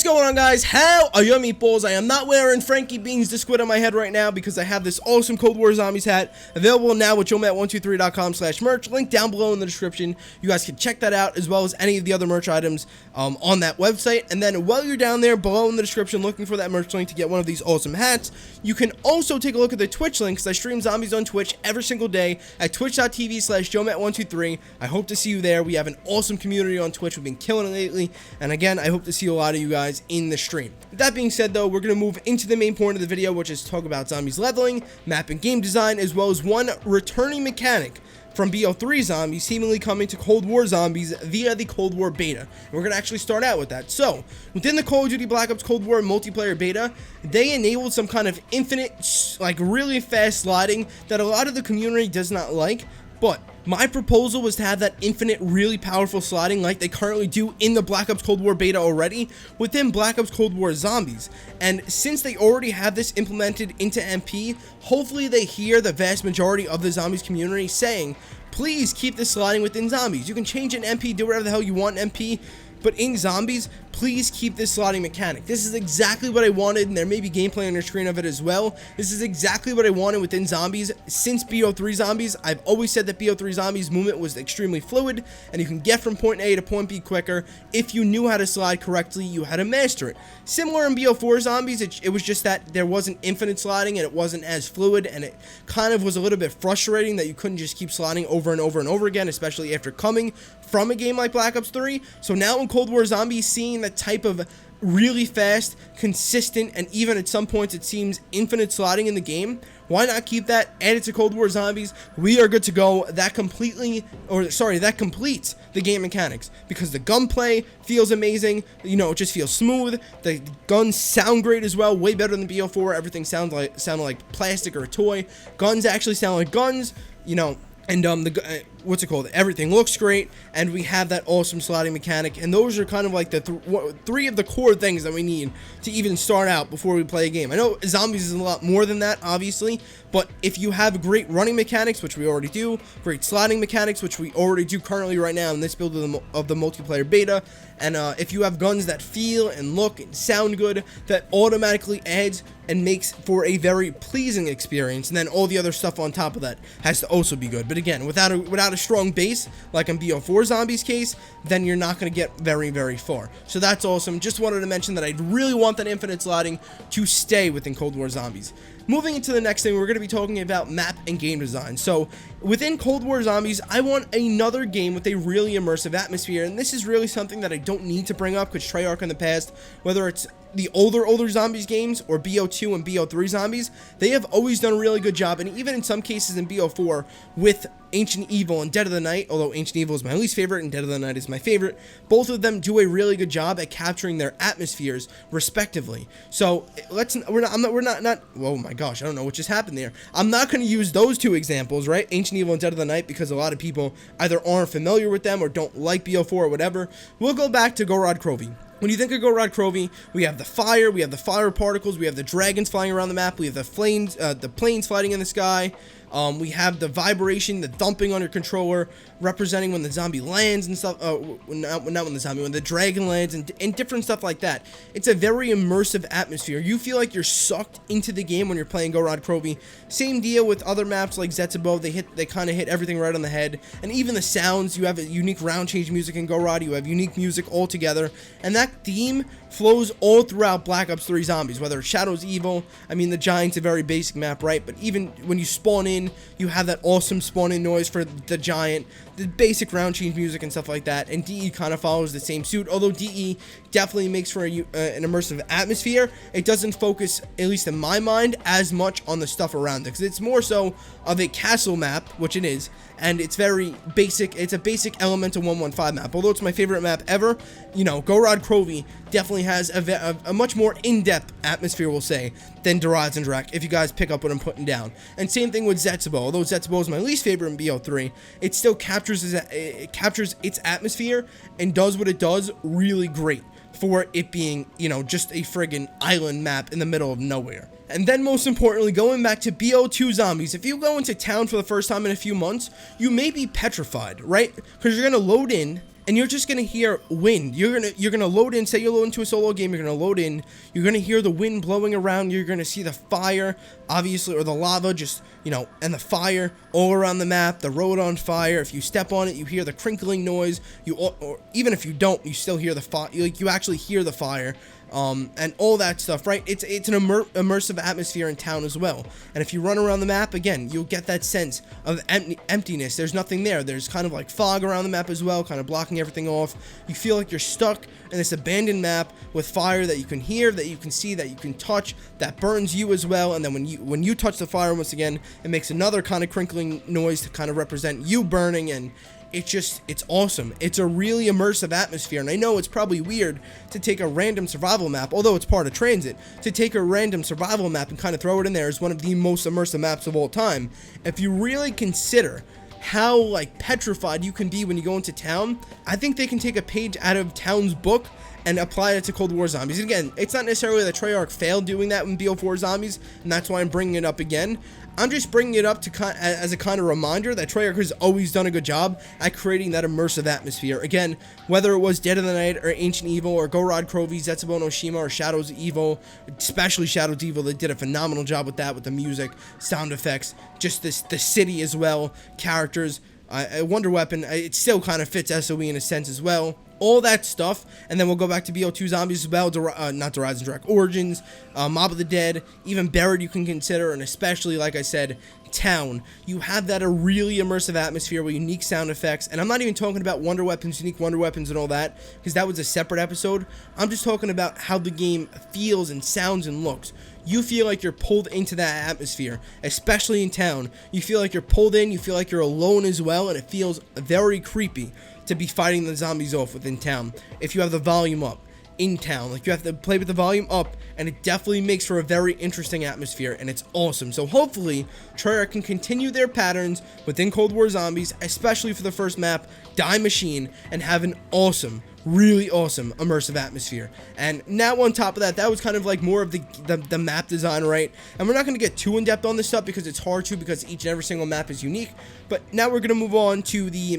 going on, guys? How are your meatballs? I am not wearing Frankie Beans the Squid on my head right now because I have this awesome Cold War Zombies hat available now at joemat123.com/merch. Link down below in the description. You guys can check that out as well as any of the other merch items on that website. And then while you're down there below in the description looking for that merch link to get one of these awesome hats, you can also take a look at the Twitch link because I stream zombies on Twitch every single day at twitch.tv/joemat123. I hope to see you there. We have an awesome community on Twitch. We've been killing it lately. And again, I hope to see a lot of you guys in the stream. With that being said, though, we're going to move into the main point of the video, which is talk about zombies leveling, map and game design, as well as one returning mechanic from BO3 zombies seemingly coming to Cold War zombies via the Cold War beta. And we're going to actually start out with that. So, within the Call of Duty Black Ops Cold War multiplayer beta, they enabled some kind of infinite, like really fast sliding that a lot of the community does not like. But my proposal was to have that infinite, really powerful sliding like they currently do in the Black Ops Cold War beta already within Black Ops Cold War Zombies. And since they already have this implemented into MP, hopefully they hear the vast majority of the Zombies community saying, please keep this sliding within Zombies. You can change it in MP, do whatever the hell you want in MP, but in Zombies, please keep this sliding mechanic. This is exactly what I wanted, and there may be gameplay on your screen of it as well. This is exactly what I wanted within Zombies since BO3 Zombies. I've always said that BO3 Zombies movement was extremely fluid, and you can get from point A to point B quicker. If you knew how to slide correctly, you had to master it. Similar in BO4 Zombies, it was just that there wasn't infinite sliding, and it wasn't as fluid, and it kind of was a little bit frustrating that you couldn't just keep sliding over and over and over again, especially after coming from a game like Black Ops 3. So now in Cold War Zombies, seeing that type of really fast, consistent, and even at some points it seems infinite sliding in the game, why not keep that, add it to Cold War Zombies? We are good to go. That completes the game mechanics because the gunplay feels amazing. You know, it just feels smooth. The guns sound great as well, way better than BO4. Everything sounded like plastic or a toy. Guns actually sound like guns, you know. And what's it called? Everything looks great, and we have that awesome sliding mechanic. And those are kind of like the three of the core things that we need to even start out before we play a game. I know Zombies is a lot more than that, obviously, but if you have great running mechanics, which we already do, great sliding mechanics, which we already do currently right now in this build of the multiplayer beta, and if you have guns that feel and look and sound good, that automatically adds and makes for a very pleasing experience, and then all the other stuff on top of that has to also be good. But again, without a strong base, like in BO4 Zombies case, then you're not going to get very, very far. So that's awesome. Just wanted to mention that I really want that infinite sliding to stay within Cold War Zombies. Moving into the next thing, we're going to be talking about map and game design. So within Cold War Zombies, I want another game with a really immersive atmosphere, and this is really something that I don't need to bring up because Treyarch in the past, whether it's the older Zombies games or BO2 and BO3 Zombies, they have always done a really good job, and even in some cases in BO4 with Ancient Evil and Dead of the Night, although Ancient Evil is my least favorite and Dead of the Night is my favorite, both of them do a really good job at capturing their atmospheres respectively. So oh my gosh, I don't know what just happened there. I'm not going to use those two examples, right? Ancient Evil and Dead of the Night, because a lot of people either aren't familiar with them or don't like BO4 or whatever. We'll go back to Gorod Krovi. When you think of Gorod Krovi, we have the fire particles, we have the dragons flying around the map, we have the planes fighting in the sky, we have the vibration, the dumping on your controller, representing when the zombie lands and stuff, when the dragon lands, and different stuff like that. It's a very immersive atmosphere. You feel like you're sucked into the game when you're playing Gorod Krovi. Same deal with other maps like Zetsubo, they kind of hit everything right on the head, and even the sounds, you have a unique round change music in Gorod, you have unique music all together, and that theme flows all throughout Black Ops 3 Zombies, whether it's Shadows Evil. I mean, the Giant's a very basic map, right? But even when you spawn in, you have that awesome spawn-in noise for the Giant, the basic round change music and stuff like that, and DE kind of follows the same suit, although DE definitely makes for an immersive atmosphere. It doesn't focus, at least in my mind, as much on the stuff around it, because it's more so of a castle map, which it is, and it's very basic. It's a basic Elemental 115 map, although it's my favorite map ever. You know, Gorod Krovi definitely has a much more in-depth atmosphere, we'll say, than Dorad's and Drak, if you guys pick up what I'm putting down. And same thing with Zetsubo. Although Zetsubo is my least favorite in BO3, it still captures its atmosphere and does what it does really great for it being, you know, just a friggin' island map in the middle of nowhere. And then most importantly, going back to BO2 Zombies, if you go into town for the first time in a few months, you may be petrified, right? Because you're going to load in, and you're just gonna hear wind. You're gonna load in. Say you load into a solo game, you're gonna load in. You're gonna hear the wind blowing around. You're gonna see the fire, obviously, or the lava, just and the fire all around the map. The road on fire. If you step on it, you hear the crinkling noise. Or even if you don't, you still hear the fire. You actually hear the fire. And all that stuff, right? It's an immersive atmosphere in town as well. And if you run around the map, again, you'll get that sense of emptiness. There's nothing there. There's kind of like fog around the map as well, kind of blocking everything off. You feel like you're stuck in this abandoned map with fire that you can hear, that you can see, that you can touch, that burns you as well. And then when you touch the fire once again, it makes another kind of crinkling noise to kind of represent you burning. And it's awesome. It's a really immersive atmosphere, and I know it's probably weird to take a random survival map, although it's part of Transit, to take a random survival map and kind of throw it in there as one of the most immersive maps of all time. If you really consider how like petrified you can be when you go into town, I think they can take a page out of Town's book and apply it to Cold War Zombies. And again, it's not necessarily that Treyarch failed doing that in BO4 Zombies, and that's why I'm bringing it up again. I'm just bringing it up as a kind of reminder that Treyarch has always done a good job at creating that immersive atmosphere. Again, whether it was Dead of the Night or Ancient Evil or Gorod Krovi, Zetsubo no Shima or Shadows of Evil, especially Shadows of Evil, they did a phenomenal job with that, with the music, sound effects, just the city as well, characters. Wonder Weapon, it still kind of fits SOE in a sense as well. All that stuff, and then we'll go back to BO2 Zombies as well, not Horizon Direct Origins, Mob of the Dead, even Buried you can consider, and especially, like I said, Town. You have that a really immersive atmosphere with unique sound effects, and I'm not even talking about Wonder Weapons, unique Wonder Weapons and all that, because that was a separate episode. I'm just talking about how the game feels and sounds and looks. You feel like you're pulled into that atmosphere, especially in Town. You feel like you're pulled in, you feel like you're alone as well, and it feels very creepy to be fighting the zombies off within town if you have the volume up in town. Like, you have to play with the volume up, and it definitely makes for a very interesting atmosphere, and it's awesome. So hopefully Treyarch can continue their patterns within Cold War Zombies, especially for the first map, Die Machine, and have an awesome, really awesome immersive atmosphere. And now on top of that, that was kind of like more of the map design, right? And we're not going to get too in depth on this stuff because it's hard to, because each and every single map is unique. But now we're going to move on to the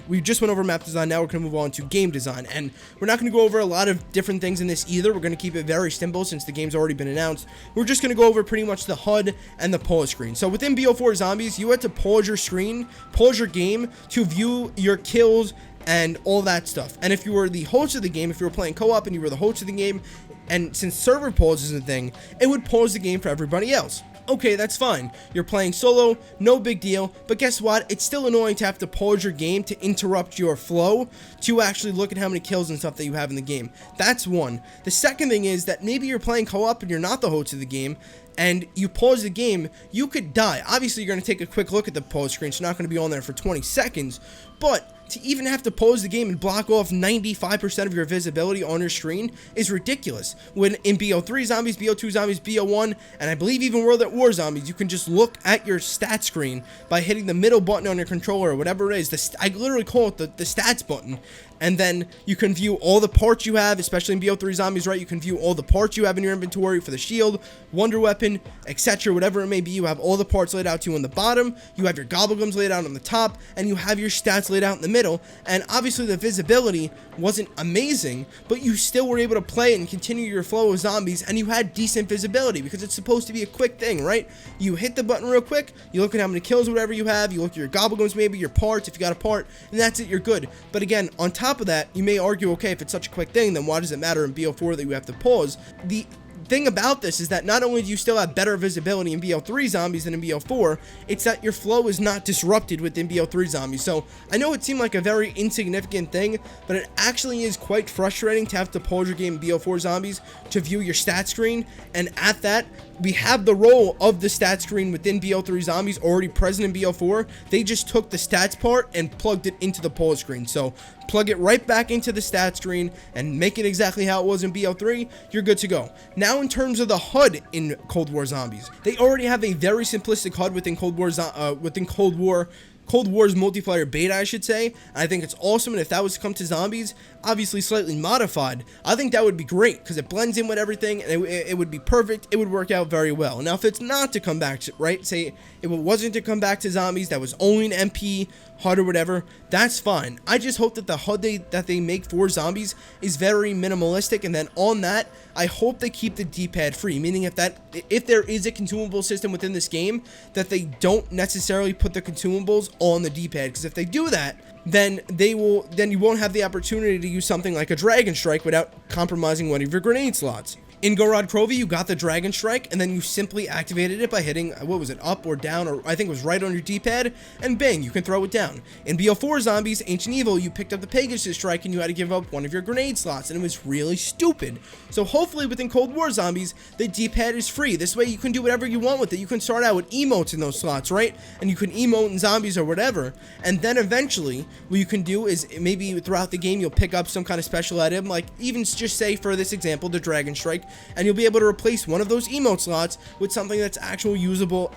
we just went over map design. Now we're going to move on to game design, and we're not going to go over a lot of different things in this either. We're going to keep it very simple since the game's already been announced. We're just going to go over pretty much the HUD and the pause screen. So within BO4 Zombies, you had to pause your screen, pause your game to view your kills and all that stuff. And if you were the host of the game, if you were playing co-op and you were the host of the game, and since server pause is a thing, it would pause the game for everybody else. Okay, that's fine. You're playing solo, no big deal, but guess what? It's still annoying to have to pause your game to interrupt your flow to actually look at how many kills and stuff that you have in the game. That's one. The second thing is that maybe you're playing co-op and you're not the host of the game, and you pause the game, you could die. Obviously, you're going to take a quick look at the pause screen, so you're not going to be on there for 20 seconds, but to even have to pause the game and block off 95% of your visibility on your screen is ridiculous. When in BO3 Zombies, BO2 Zombies, BO1, and I believe even World at War Zombies, you can just look at your stat screen by hitting the middle button on your controller or whatever it is. I literally call it the stats button. And then you can view all the parts you have, especially in BO3 Zombies, right? You can view all the parts you have in your inventory for the shield, Wonder Weapon, etc., whatever it may be. You have all the parts laid out to you on the bottom, you have your Gobblegums laid out on the top, and you have your stats laid out in the middle. And obviously the visibility wasn't amazing, but you still were able to play and continue your flow of zombies, and you had decent visibility because it's supposed to be a quick thing, right? You hit the button real quick, you look at how many kills, whatever you have, you look at your Gobblegums, maybe your parts, if you got a part, and that's it, you're good. But again, on top of that, you may argue, okay, if it's such a quick thing, then why does it matter in BO4 that you have to pause? The thing about this is that not only do you still have better visibility in BO3 Zombies than in BO4, it's that your flow is not disrupted within BO3 Zombies. So I know it seemed like a very insignificant thing, but it actually is quite frustrating to have to pause your game in BO4 Zombies to view your stat screen, and at that, we have the role of the stat screen within BO3 Zombies already present in BO4. They just took the stats part and plugged it into the pause screen. So plug it right back into the stat screen and make it exactly how it was in BO3, you're good to go. Now in terms of the HUD in Cold War Zombies, they already have a very simplistic HUD within Cold War's multiplayer beta, I should say. I think it's awesome, and if that was to come to Zombies, obviously slightly modified, I think that would be great because it blends in with everything and it would be perfect. It would work out very well. Now, if it's not to come back to, right, say if it wasn't to come back to zombies, that was only an MP HUD or whatever, that's fine. I just hope that the HUD that they make for zombies is very minimalistic, and then on that, I hope they keep the D-pad free, meaning if there is a consumable system within this game, that they don't necessarily put the consumables on the D-pad, because if they do that, then you won't have the opportunity to use something like a Dragon Strike without compromising one of your grenade slots. In Go Rod Crovey, you got the Dragon Strike, and then you simply activated it by hitting, what was it, up or down, or I think it was right on your D-pad, and bang, you can throw it down. In BO4 Zombies, Ancient Evil, you picked up the Pegasus Strike, and you had to give up one of your grenade slots, and it was really stupid. So hopefully within Cold War Zombies, the D-pad is free. This way you can do whatever you want with it. You can start out with emotes in those slots, right? And you can emote in zombies or whatever, and then eventually, what you can do is maybe throughout the game, you'll pick up some kind of special item, like even just say, for this example, the Dragon Strike, and you'll be able to replace one of those emote slots with something that's actually usable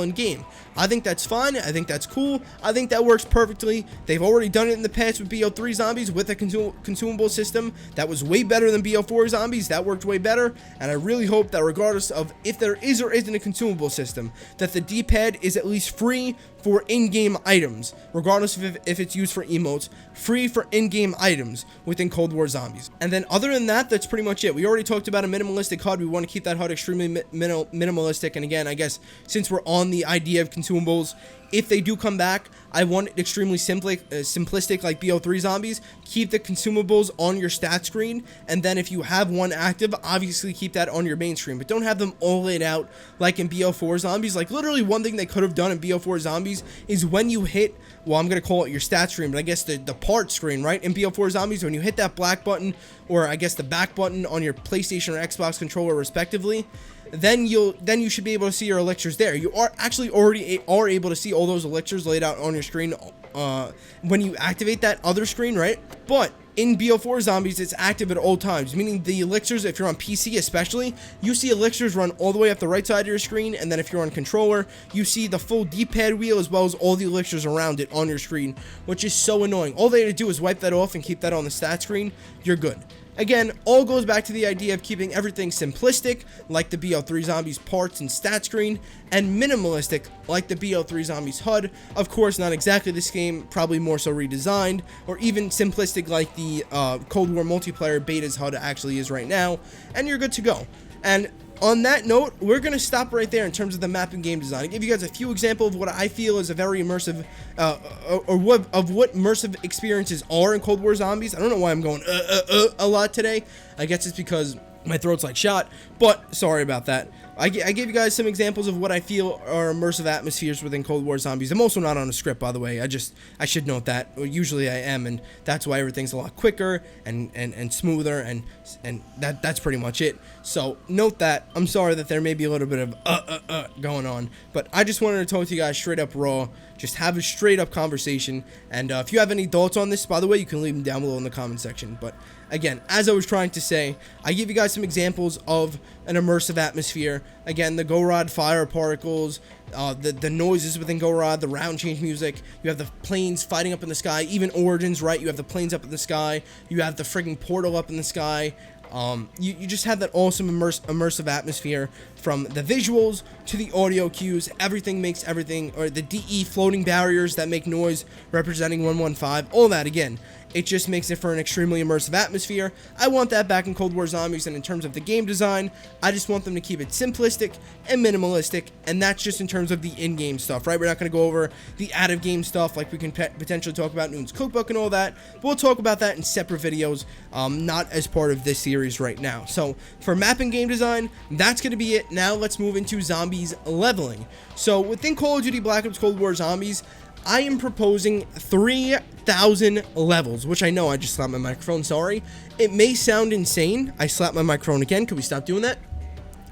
in game. I think that's fun. I think that's cool. I think that works perfectly. They've already done it in the past with BO3 Zombies with a consumable system that was way better than BO4 Zombies. That worked way better, and I really hope that regardless of if there is or isn't a consumable system, that the D-pad is at least free for in-game items, regardless of if it's used for emotes, free for in-game items within Cold War Zombies. And then other than that, that's pretty much it. We already talked about a minimalistic HUD. We want to keep that HUD extremely minimalistic, and again, I guess since we're on the idea of consumables, if they do come back, I want it extremely simplistic like BO3 Zombies. Keep the consumables on your stat screen, and then if you have one active, obviously keep that on your main screen, but don't have them all laid out like in BO4 Zombies. Like literally one thing they could have done in BO4 Zombies is when you hit, well, I'm going to call it your stat screen, but I guess the part screen, right? In BO4 Zombies, when you hit that black button, or I guess the back button on your PlayStation or Xbox controller respectively, then you should be able to see your elixirs there. You are actually already able to see all those elixirs laid out on your screen when you activate that other screen, right? But in BO4 Zombies, it's active at all times, meaning the elixirs, if you're on PC especially, you see elixirs run all the way up the right side of your screen, and then if you're on controller, you see the full D-pad wheel as well as all the elixirs around it on your screen, which is so annoying. All they have to do is wipe that off and keep that on the stat screen. You're good. Again, all goes back to the idea of keeping everything simplistic, like the BO3 Zombies parts and stat screen, and minimalistic, like the BO3 Zombies HUD. Of course, not exactly the same, probably more so redesigned, or even simplistic like the Cold War multiplayer beta's HUD actually is right now, and you're good to go. And on that note, we're going to stop right there in terms of the map and game design. I'll give you guys a few examples of what I feel is a very immersive, what immersive experiences are in Cold War Zombies. I don't know why I'm going a lot today. I guess it's because my throat's like shot, but sorry about that. I gave you guys some examples of what I feel are immersive atmospheres within Cold War Zombies. I'm also not on a script, by the way. I should note that. Usually I am, and that's why everything's a lot quicker and smoother, and that's pretty much it. So note that. I'm sorry that there may be a little bit of going on, but I just wanted to talk to you guys straight up raw. Just have a straight up conversation, and if you have any thoughts on this, by the way, you can leave them down below in the comment section. But again, as I was trying to say, I give you guys some examples of an immersive atmosphere. Again, the Go Rod fire particles, the noises within Go Rod, the round change music, you have the planes fighting up in the sky, even Origins, right? You have the planes up in the sky, you have the frigging portal up in the sky. You just have that awesome immersive atmosphere, from the visuals to the audio cues. Everything makes everything, or the DE floating barriers that make noise representing 115, all that. Again, it just makes it for an extremely immersive atmosphere. I want that back in Cold War Zombies, and in terms of the game design, I just want them to keep it simplistic and minimalistic, and that's just in terms of the in-game stuff, right? We're not going to go over the out-of-game stuff like we can potentially talk about Noon's Cookbook and all that, but we'll talk about that in separate videos, not as part of this series right now. So, for map and game design, that's going to be it. Now, let's move into Zombies leveling. So, within Call of Duty Black Ops Cold War Zombies, I am proposing 3,000 levels, which I know I just slapped my microphone, sorry. It may sound insane. I slapped my microphone again. Can we stop doing that?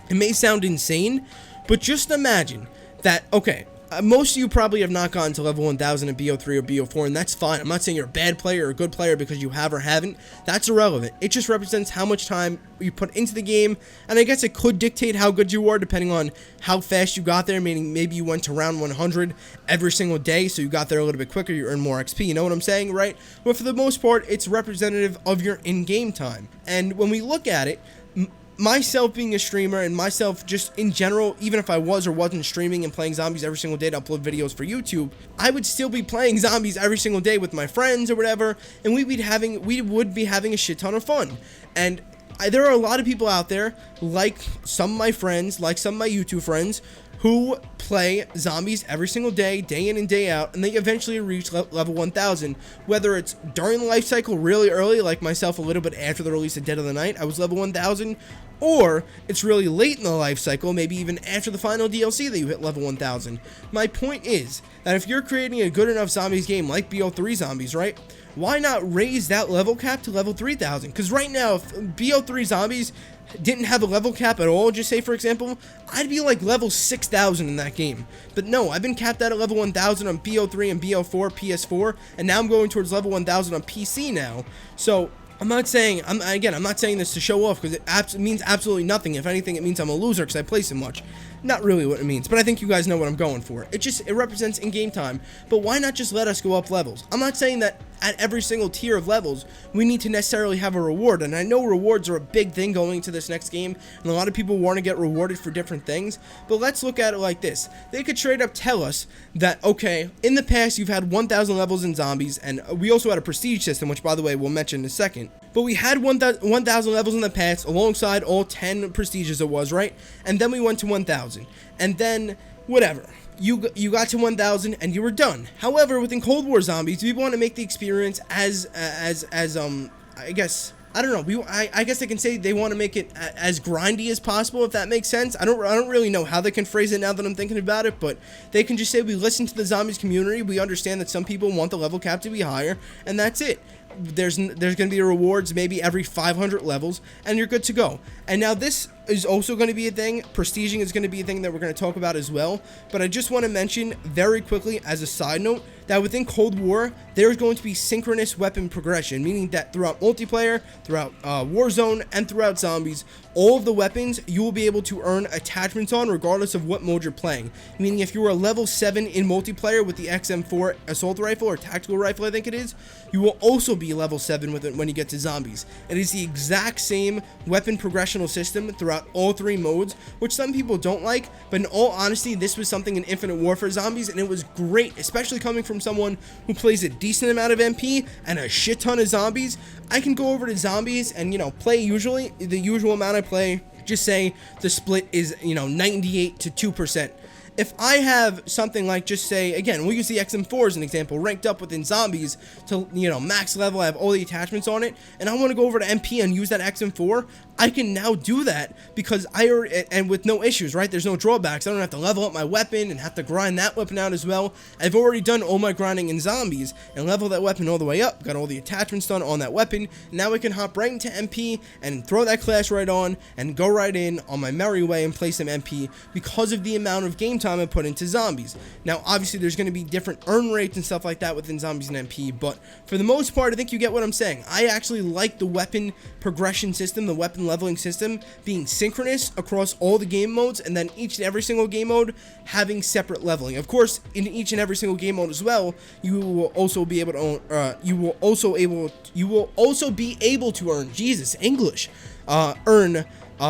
It may sound insane, but just imagine that, okay, most of you probably have not gotten to level 1000 in BO3 or BO4, and that's fine. I'm not saying you're a bad player or a good player because you have or haven't. That's irrelevant. It just represents how much time you put into the game, and I guess it could dictate how good you are depending on how fast you got there, meaning maybe you went to round 100 every single day, so you got there a little bit quicker, you earn more XP, you know what I'm saying, right? But for the most part, it's representative of your in-game time. And when we look at it, myself being a streamer and myself just in general, even if I was or wasn't streaming and playing zombies every single day to upload videos for YouTube, I would still be playing zombies every single day with my friends or whatever, and we would be having a shit ton of fun. And there are a lot of people out there, like some of my friends, like some of my YouTube friends, who play zombies every single day, day in and day out, and they eventually reach level 1000, whether it's during the life cycle really early, like myself a little bit after the release of Dead of the Night, I was level 1000, or it's really late in the life cycle, maybe even after the final DLC that you hit level 1000. My point is that if you're creating a good enough zombies game like BO3 Zombies, right, why not raise that level cap to level 3000? Because right now, if BO3 Zombies didn't have a level cap at all, just say for example, I'd be like level 6000 in that game. But no, I've been capped out at level 1000 on BO3 and BO4 PS4, and now I'm going towards level 1000 on PC now. So I'm not saying, I'm not saying this to show off, because it means absolutely nothing. If anything, it means I'm a loser because I play so much. Not really what it means, but I think you guys know what I'm going for. It represents in-game time, but why not just let us go up levels? I'm not saying that at every single tier of levels, we need to necessarily have a reward, and I know rewards are a big thing going into this next game, and a lot of people want to get rewarded for different things, but let's look at it like this. They could straight up tell us that, okay, in the past you've had 1000 levels in zombies, and we also had a prestige system, which by the way we'll mention in a second, but we had 1000 levels in the past alongside all 10 prestiges it was, right? And then we went to 1000, and then whatever, you got to 1000 and you were done. However, within Cold War Zombies, we want to make the experience as I guess, I don't know, I guess I can say they want to make it as grindy as possible, if that makes sense. I don't really know how they can phrase it now that I'm thinking about it, but they can just say we listen to the zombies community, we understand that some people want the level cap to be higher, and that's it. There's going to be rewards maybe every 500 levels, and you're good to go. And now this is also going to be a thing. Prestiging is going to be a thing that we're going to talk about as well. But I just want to mention very quickly as a side note that within Cold War, there's going to be synchronous weapon progression, meaning that throughout multiplayer, throughout Warzone, and throughout zombies, all of the weapons you will be able to earn attachments on regardless of what mode you're playing. Meaning if you were a level 7 in multiplayer with the XM4 assault rifle or tactical rifle I think it is, you will also be level 7 with it when you get to zombies. It is the exact same weapon progressional system throughout all 3 modes, which some people don't like, but in all honesty, this was something in Infinite Warfare Zombies, and it was great, especially coming from someone who plays a decent amount of MP and a shit ton of zombies. I can go over to zombies and, play usually the usual amount I play. Just say the split is, 98 to 2%. If I have something like, just say, again, we'll use the XM4 as an example, ranked up within zombies to, max level, I have all the attachments on it, and I want to go over to MP and use that XM4, I can now do that because and with no issues, right? There's no drawbacks. I don't have to level up my weapon and have to grind that weapon out as well. I've already done all my grinding in zombies and leveled that weapon all the way up, got all the attachments done on that weapon. Now I can hop right into MP and throw that class right on and go right in on my merry way and play some MP because of the amount of game time I put into zombies. Now, obviously, there's going to be different earn rates and stuff like that within zombies and MP, but for the most part, I think you get what I'm saying. I actually like the weapon progression system, the weapon leveling system being synchronous across all the game modes, and then each and every single game mode having separate leveling. Of course, in each and every single game mode as well, you will also be able to earn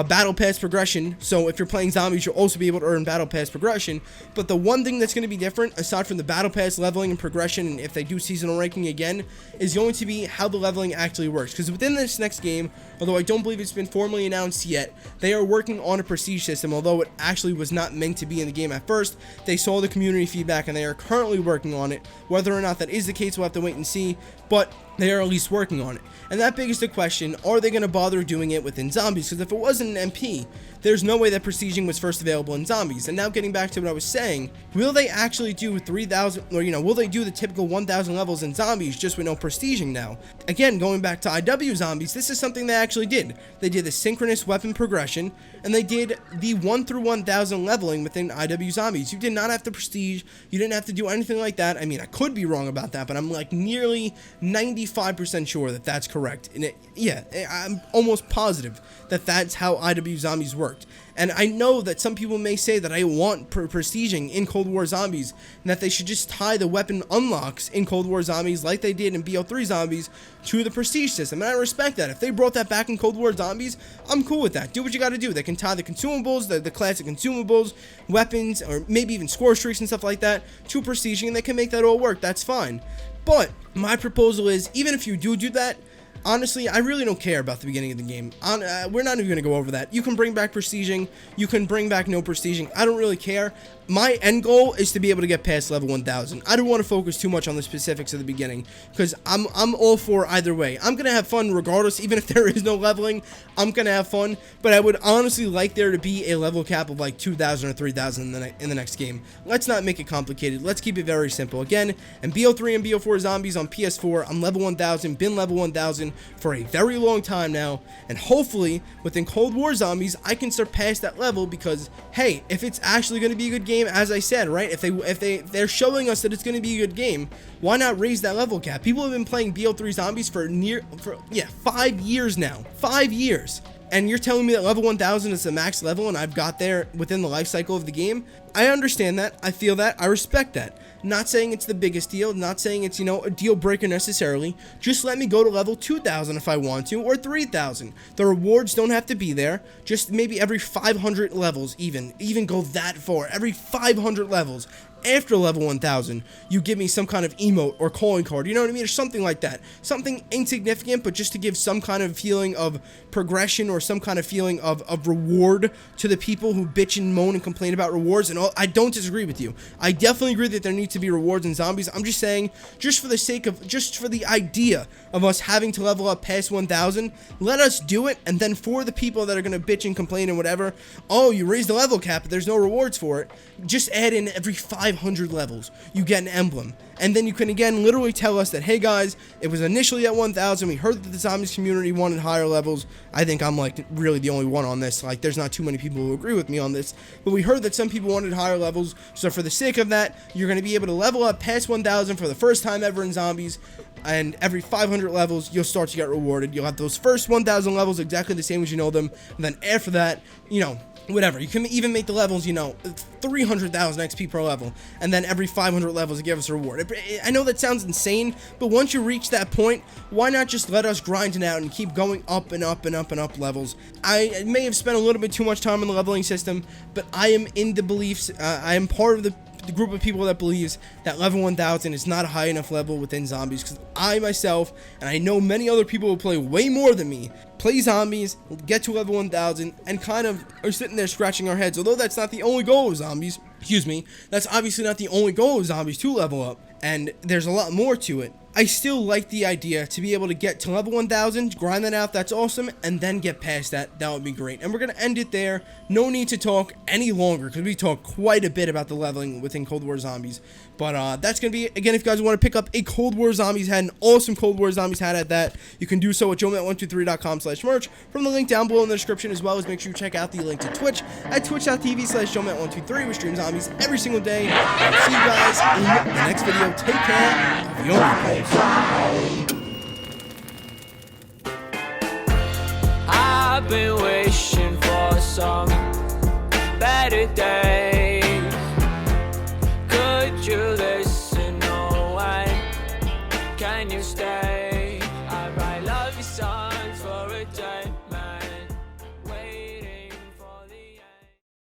battle pass progression. So if you're playing zombies, you'll also be able to earn battle pass progression. But the one thing that's going to be different, aside from the battle pass leveling and progression, and if they do seasonal ranking again, is going to be how the leveling actually works. Because within this next game, although I don't believe it's been formally announced yet, they are working on a prestige system. Although it actually was not meant to be in the game at first, they saw the community feedback and they are currently working on it. Whether or not that is the case, we'll have to wait and see, but they are at least working on it. And that begs the question, are they going to bother doing it within zombies? Because if it wasn't an MP, there's no way that prestiging was first available in zombies. And now getting back to what I was saying, will they actually do 3,000, or will they do the typical 1,000 levels in zombies just with no prestiging now? Again, going back to IW zombies, this is something they actually did. They did the synchronous weapon progression, and they did the 1 through 1,000 leveling within IW zombies. You did not have to prestige, you didn't have to do anything like that. I mean, I could be wrong about that, but I'm like nearly 95% sure that that's correct. And I'm almost positive that that's how IW zombies worked. And I know that some people may say that I want prestiging in Cold War Zombies, and that they should just tie the weapon unlocks in Cold War Zombies like they did in BO3 Zombies to the prestige system. And I respect that. If they brought that back in Cold War Zombies, I'm cool with that. Do what you gotta do. They can tie the consumables, the classic consumables, weapons, or maybe even score streaks and stuff like that to prestiging, and they can make that all work. That's fine. But my proposal is, even if you do that, honestly, I really don't care about the beginning of the game. We're not even going to go over that. You can bring back prestiging. You can bring back no prestiging. I don't really care. My end goal is to be able to get past level 1,000. I don't want to focus too much on the specifics of the beginning, because I'm all for either way. I'm going to have fun regardless, even if there is no leveling. I'm going to have fun, but I would honestly like there to be a level cap of like 2,000 or 3,000 in the next game. Let's not make it complicated. Let's keep it very simple. Again, in BO3 and BO4 Zombies on PS4, I'm level 1,000, been level 1,000 for a very long time now, and hopefully within Cold War Zombies I can surpass that level, because hey, if it's actually going to be a good game, as I said, right, if they're showing us that it's going to be a good game, why not raise that level cap? People have been playing BO3 Zombies for 5 years now. 5 years. And you're telling me that level 1,000 is the max level and I've got there within the life cycle of the game? I understand that. I feel that. I respect that. Not saying it's the biggest deal. Not saying it's, a deal breaker necessarily. Just let me go to level 2,000 if I want to, or 3,000. The rewards don't have to be there. Just maybe every 500 levels even go that far. Every 500 levels. After level 1,000, you give me some kind of emote or calling card, you know what I mean, or something like that. Something insignificant, but just to give some kind of feeling of progression, or some kind of feeling of reward to the people who bitch and moan and complain about rewards and all. I don't disagree with you. I definitely agree that there needs to be rewards in zombies. I'm just saying, just for the idea of us having to level up past 1,000, let us do it. And then for the people that are going to bitch and complain and whatever, oh, you raised the level cap, but there's no rewards for it, just add in every 500 levels you get an emblem, and then you can again literally tell us that, hey guys, it was initially at 1,000, we heard that the zombies community wanted higher levels. I think I'm like really the only one on this, like there's not too many people who agree with me on this, but we heard that some people wanted higher levels, so for the sake of that, you're going to be able to level up past 1,000 for the first time ever in zombies, and every 500 levels you'll start to get rewarded. You'll have those first 1,000 levels exactly the same as you know them, and then after that, whatever, you can even make the levels 300,000 XP per level, and then every 500 levels it gives us a reward. I know that sounds insane, but once you reach that point, why not just let us grind it out and keep going up and up and up and up levels? I may have spent a little bit too much time on the leveling system, but I am in the beliefs, I am part of the group of people that believes that level 1,000 is not a high enough level within zombies, because I myself, and I know many other people who play way more than me, play zombies, get to level 1,000, and kind of are sitting there scratching our heads. Although that's not the only goal of zombies, that's obviously not the only goal of zombies to level up, and there's a lot more to it. I still like the idea to be able to get to level 1,000, grind that out, that's awesome, and then get past that. That would be great. And we're going to end it there. No need to talk any longer, because we talked quite a bit about the leveling within Cold War Zombies. But that's going to be it. Again, if you guys want to pick up a Cold War Zombies hat, an awesome Cold War Zombies hat at that, you can do so at joemat123.com/merch from the link down below in the description, as well as make sure you check out the link to Twitch at twitch.tv/joemat123. We stream zombies every single day. I'll see you guys in the next video. Take care. Of your Meatballs. I've been wishing for some better days. Could you listen? No, why can you stay?